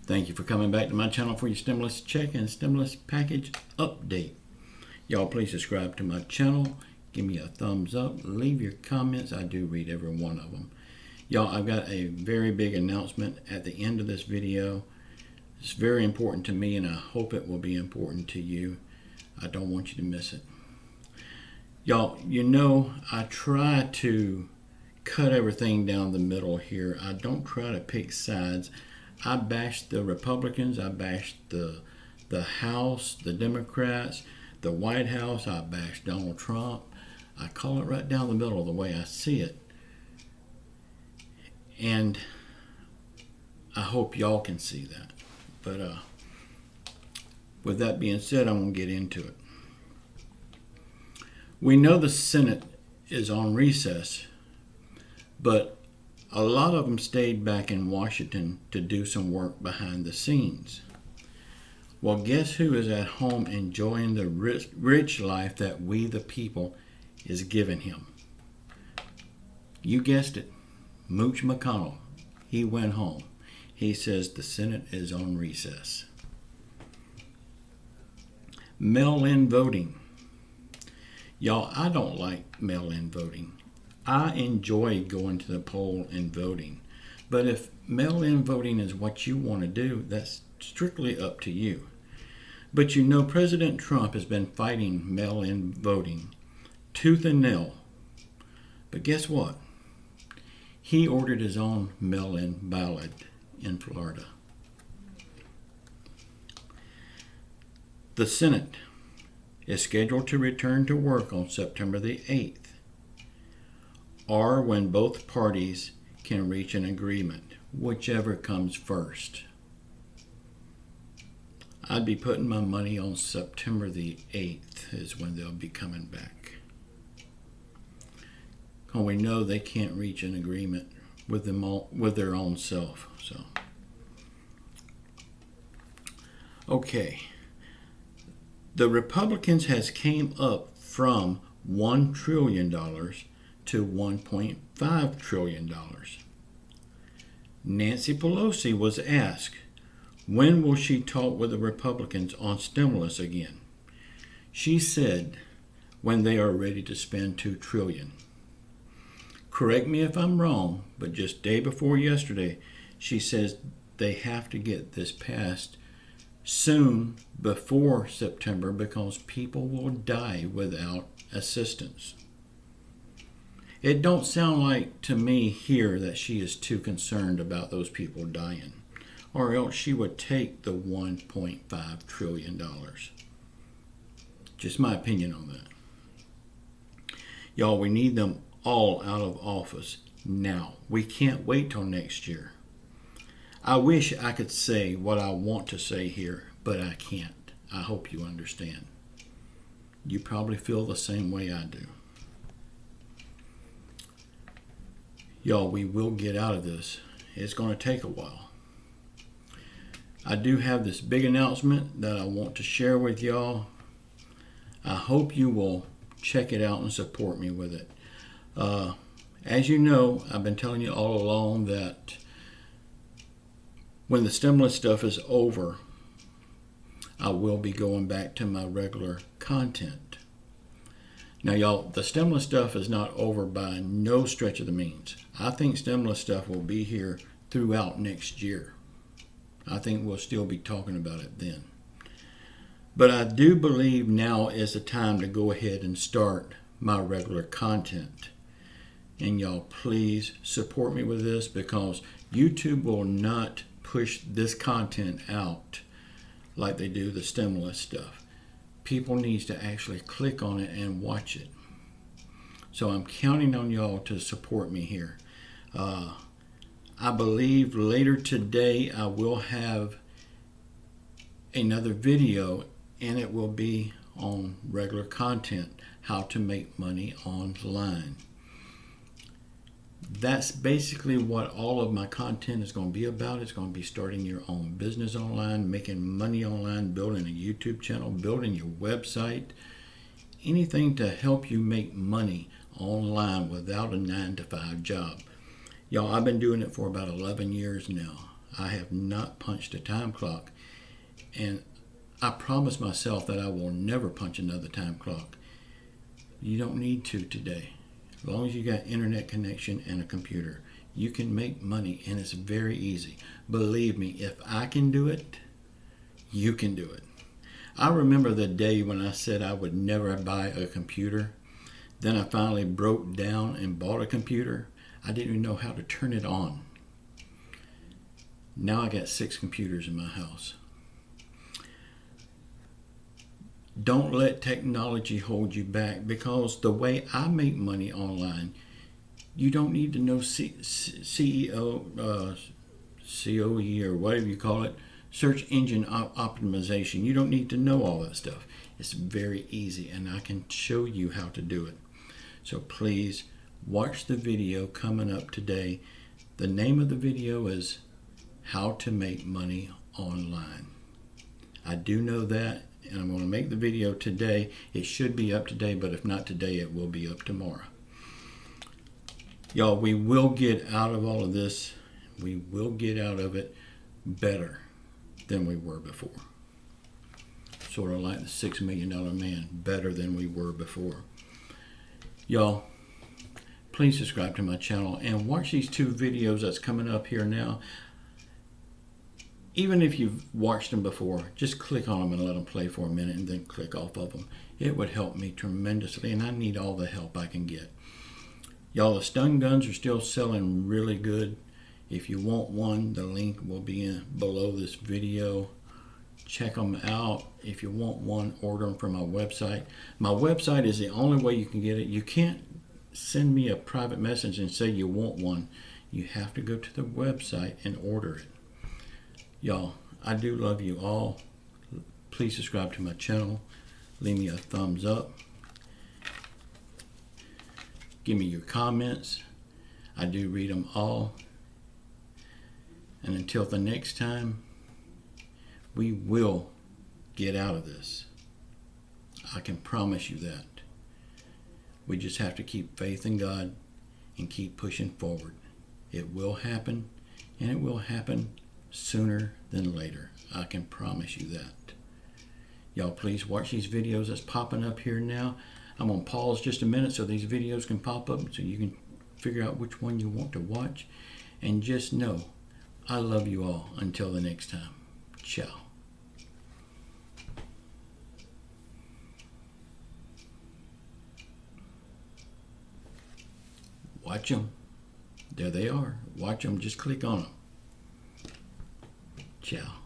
Thank you for coming back to my channel for your stimulus check and stimulus package update. Y'all please subscribe to my channel. Give me a thumbs up. Leave your comments. I do read every one of them. Y'all, I've got a very big announcement at the end of this video. It's very important to me and I hope it will be important to you. I don't want you to miss it. Y'all, you know, I try to cut everything down the middle here. I don't try to pick sides. I bashed the Republicans, I bashed the House, the Democrats, the White House, I bashed Donald Trump. I call it right down the middle the way I see it. And I hope y'all can see that. But with that being said, I'm going to get into it. We know the Senate is on recess, but a lot of them stayed back in Washington to do some work behind the scenes. Well, guess who is at home enjoying the rich life that we the people is giving him? You guessed it, Mooch McConnell. He went home. He says the Senate is on recess. Mail-in voting. Y'all, I don't like mail-in voting. I enjoy going to the poll and voting. But if mail-in voting is what you want to do, that's strictly up to you. But you know, President Trump has been fighting mail-in voting tooth and nail. But guess what? He ordered his own mail-in ballot in Florida. The Senate is scheduled to return to work on September the 8th. Or when both parties can reach an agreement, whichever comes first. I'd be putting my money on September the 8th is when they'll be coming back. And we know they can't reach an agreement with their own self. So, okay. The Republicans has came up from $1 trillion to $1.5 trillion. Nancy Pelosi was asked, when will she talk with the Republicans on stimulus again? She said, when they are ready to spend $2 trillion. Correct me if I'm wrong, but just day before yesterday, she says they have to get this passed soon before September because people will die without assistance. It don't sound like to me here that she is too concerned about those people dying, or else she would take the $1.5 trillion. Just my opinion on that. Y'all, we need them all out of office now. We can't wait till next year. I wish I could say what I want to say here, but I can't. I hope you understand. You probably feel the same way I do. Y'all, we will get out of this. It's going to take a while. I do have this big announcement that I want to share with y'all. I hope you will check it out and support me with it. As you know, I've been telling you all along that when the stimulus stuff is over, I will be going back to my regular content. Now, y'all, the stimulus stuff is not over by no stretch of the means. I think stimulus stuff will be here throughout next year. I think we'll still be talking about it then. But I do believe now is the time to go ahead and start my regular content. And y'all, please support me with this because YouTube will not push this content out like they do the stimulus stuff. People need to actually click on it and watch it. So I'm counting on y'all to support me here. I believe later today I will have another video and it will be on regular content, how to make money online. That's basically what all of my content is going to be about. It's going to be starting your own business online, making money online, building a YouTube channel, building your website, anything to help you make money online without a 9-to-5 job. Y'all, I've been doing it for about 11 years now. I have not punched a time clock, and I promise myself that I will never punch another time clock. You don't need to today. As long as you got internet connection and a computer, you can make money, and it's very easy. Believe me, if I can do it, you can do it. I remember the day when I said I would never buy a computer. Then I finally broke down and bought a computer. I didn't even know how to turn it on. Now I got 6 computers in my house. Don't let technology hold you back, because the way I make money online, you don't need to know CEO, COE, or whatever you call it, search engine optimization. You don't need to know all that stuff. It's very easy, and I can show you how to do it. So please watch the video coming up today. The name of the video is How to Make Money Online. I do know that, and I'm going to make the video today. It should be up today, but if not today, it will be up tomorrow. Y'all, we will get out of all of this. We will get out of it better than we were before. Sort of like the $6 million man, better than we were before. Y'all, please subscribe to my channel and watch these 2 videos that's coming up here now. Even if you've watched them before, just click on them and let them play for a minute and then click off of them. It would help me tremendously, and I need all the help I can get. Y'all, the stun guns are still selling really good. If you want one, the link will be below this video. Check them out. If you want one, order them from my website. My website is the only way you can get it. You can't send me a private message and say you want one. You have to go to the website and order it. Y'all, I do love you all. Please subscribe to my channel. Leave me a thumbs up. Give me your comments. I do read them all. And until the next time, we will get out of this. I can promise you that. We just have to keep faith in God and keep pushing forward. It will happen, and it will happen sooner than later. I can promise you that. Y'all, please watch these videos that's popping up here now. I'm going to pause just a minute so these videos can pop up so you can figure out which one you want to watch. And just know, I love you all. Until the next time. Ciao. Watch them. There they are. Watch them. Just click on them. Ciao.